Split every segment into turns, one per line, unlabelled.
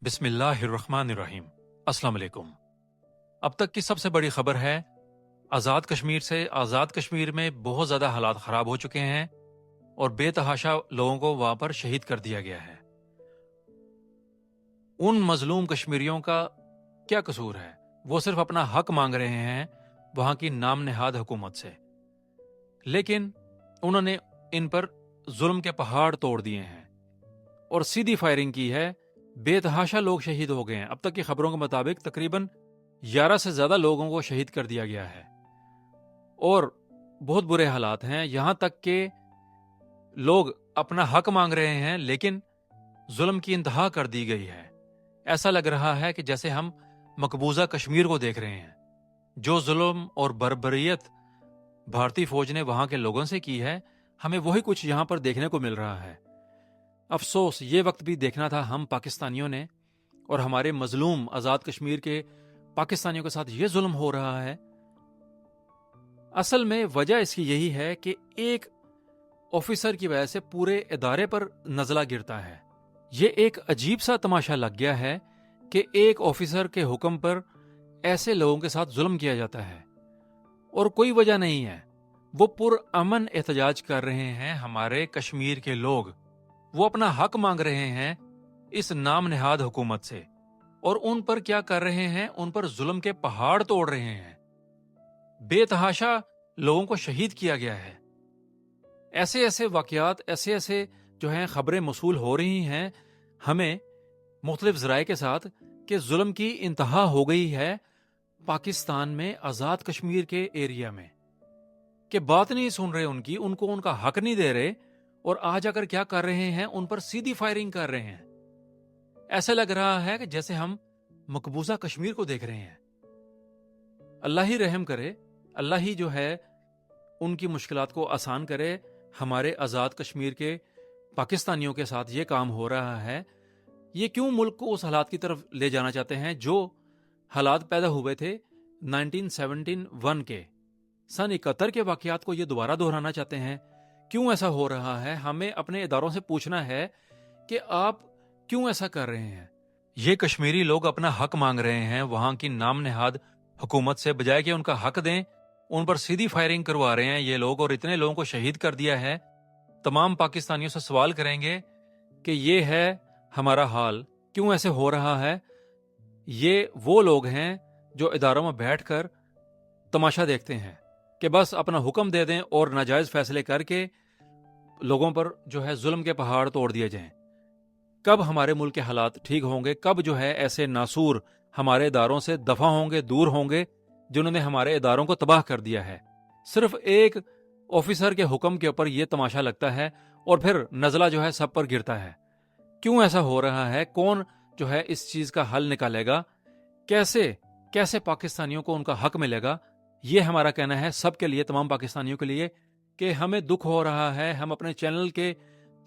بسم اللہ الرحمن الرحیم۔ السلام علیکم۔ اب تک کی سب سے بڑی خبر ہے آزاد کشمیر سے۔ آزاد کشمیر میں بہت زیادہ حالات خراب ہو چکے ہیں اور بے تحاشا لوگوں کو وہاں پر شہید کر دیا گیا ہے۔ ان مظلوم کشمیریوں کا کیا قصور ہے؟ وہ صرف اپنا حق مانگ رہے ہیں وہاں کی نام نہاد حکومت سے، لیکن انہوں نے ان پر ظلم کے پہاڑ توڑ دیے ہیں اور سیدھی فائرنگ کی ہے۔ بے تحاشا لوگ شہید ہو گئے ہیں۔ اب تک کی خبروں کے مطابق تقریباً 11 سے زیادہ لوگوں کو شہید کر دیا گیا ہے اور بہت برے حالات ہیں، یہاں تک کہ لوگ اپنا حق مانگ رہے ہیں لیکن ظلم کی انتہا کر دی گئی ہے۔ ایسا لگ رہا ہے کہ جیسے ہم مقبوضہ کشمیر کو دیکھ رہے ہیں۔ جو ظلم اور بربریت بھارتی فوج نے وہاں کے لوگوں سے کی ہے، ہمیں وہی کچھ یہاں پر دیکھنے کو مل رہا ہے۔ افسوس، یہ وقت بھی دیکھنا تھا ہم پاکستانیوں نے، اور ہمارے مظلوم آزاد کشمیر کے پاکستانیوں کے ساتھ یہ ظلم ہو رہا ہے۔ اصل میں وجہ اس کی یہی ہے کہ ایک آفیسر کی وجہ سے پورے ادارے پر نزلہ گرتا ہے۔ یہ ایک عجیب سا تماشا لگ گیا ہے کہ ایک آفیسر کے حکم پر ایسے لوگوں کے ساتھ ظلم کیا جاتا ہے اور کوئی وجہ نہیں ہے۔ وہ پرامن احتجاج کر رہے ہیں ہمارے کشمیر کے لوگ، وہ اپنا حق مانگ رہے ہیں اس نام نہاد حکومت سے، اور ان پر کیا کر رہے ہیں؟ ان پر ظلم کے پہاڑ توڑ رہے ہیں۔ بے تحاشا لوگوں کو شہید کیا گیا ہے۔ ایسے واقعات، ایسے جو ہیں خبریں موصول ہو رہی ہیں ہمیں مختلف ذرائع کے ساتھ کہ ظلم کی انتہا ہو گئی ہے پاکستان میں، آزاد کشمیر کے ایریا میں، کہ بات نہیں سن رہے ان کو ان کا حق نہیں دے رہے، اور آج اگر کیا کر رہے ہیں؟ ان پر سیدھی فائرنگ کر رہے ہیں۔ ایسا لگ رہا ہے کہ جیسے ہم مقبوضہ کشمیر کو دیکھ رہے ہیں۔ اللہ ہی رحم کرے، اللہ ہی جو ہے ان کی مشکلات کو آسان کرے۔ ہمارے آزاد کشمیر کے پاکستانیوں کے ساتھ یہ کام ہو رہا ہے۔ یہ کیوں ملک کو اس حالات کی طرف لے جانا چاہتے ہیں جو حالات پیدا ہوئے تھے 1971 کے، سن 71 کے واقعات کو یہ دوبارہ دہرانا چاہتے ہیں؟ کیوں ایسا ہو رہا ہے؟ ہمیں اپنے اداروں سے پوچھنا ہے کہ آپ کیوں ایسا کر رہے ہیں؟ یہ کشمیری لوگ اپنا حق مانگ رہے ہیں وہاں کی نام نہاد حکومت سے، بجائے کہ ان کا حق دیں ان پر سیدھی فائرنگ کروا رہے ہیں یہ لوگ، اور اتنے لوگوں کو شہید کر دیا ہے۔ تمام پاکستانیوں سے سوال کریں گے کہ یہ ہے ہمارا حال، کیوں ایسے ہو رہا ہے؟ یہ وہ لوگ ہیں جو اداروں میں بیٹھ کر تماشا دیکھتے ہیں کہ بس اپنا حکم دے دیں اور ناجائز فیصلے کر کے لوگوں پر جو ہے ظلم کے پہاڑ توڑ دیے جائیں۔ کب ہمارے ملک کے حالات ٹھیک ہوں گے؟ کب جو ہے ایسے ناسور ہمارے اداروں سے دفع ہوں گے، دور ہوں گے، جنہوں نے ہمارے اداروں کو تباہ کر دیا ہے؟ صرف ایک آفیسر کے حکم کے اوپر یہ تماشا لگتا ہے اور پھر نزلہ جو ہے سب پر گرتا ہے۔ کیوں ایسا ہو رہا ہے؟ کون جو ہے اس چیز کا حل نکالے گا؟ کیسے پاکستانیوں کو ان کا حق ملے گا؟ یہ ہمارا کہنا ہے سب کے لیے، تمام پاکستانیوں کے لیے، کہ ہمیں دکھ ہو رہا ہے۔ ہم اپنے چینل کے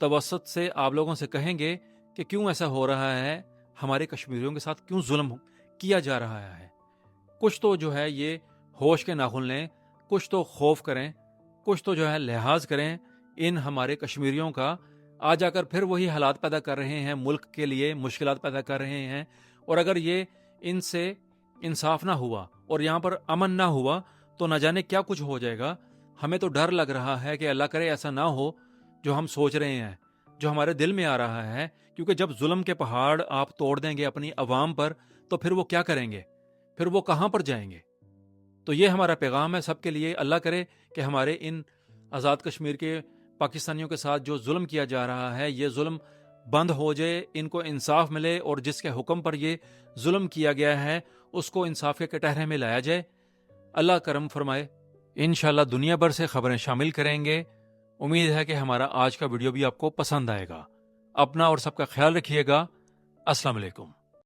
توسط سے آپ لوگوں سے کہیں گے کہ کیوں ایسا ہو رہا ہے، ہمارے کشمیریوں کے ساتھ کیوں ظلم کیا جا رہا ہے۔ کچھ تو جو ہے یہ ہوش کے ناخن لیں، کچھ تو خوف کریں، کچھ تو جو ہے لحاظ کریں ان ہمارے کشمیریوں کا۔ آ جا کر پھر وہی حالات پیدا کر رہے ہیں، ملک کے لیے مشکلات پیدا کر رہے ہیں، اور اگر یہ ان سے انصاف نہ ہوا اور یہاں پر امن نہ ہوا تو نہ جانے کیا کچھ ہو جائے گا۔ ہمیں تو ڈر لگ رہا ہے کہ اللہ کرے ایسا نہ ہو جو ہم سوچ رہے ہیں، جو ہمارے دل میں آ رہا ہے، کیونکہ جب ظلم کے پہاڑ آپ توڑ دیں گے اپنی عوام پر تو پھر وہ کیا کریں گے؟ پھر وہ کہاں پر جائیں گے؟ تو یہ ہمارا پیغام ہے سب کے لیے۔ اللہ کرے کہ ہمارے ان آزاد کشمیر کے پاکستانیوں کے ساتھ جو ظلم کیا جا رہا ہے یہ ظلم بند ہو جائے، ان کو انصاف ملے، اور جس کے حکم پر یہ ظلم کیا گیا ہے اس کو انصاف کے کٹہرے میں لایا جائے۔ اللہ کرم فرمائے۔ انشاءاللہ دنیا بھر سے خبریں شامل کریں گے۔ امید ہے کہ ہمارا آج کا ویڈیو بھی آپ کو پسند آئے گا۔ اپنا اور سب کا خیال رکھیے گا۔ السلام علیکم۔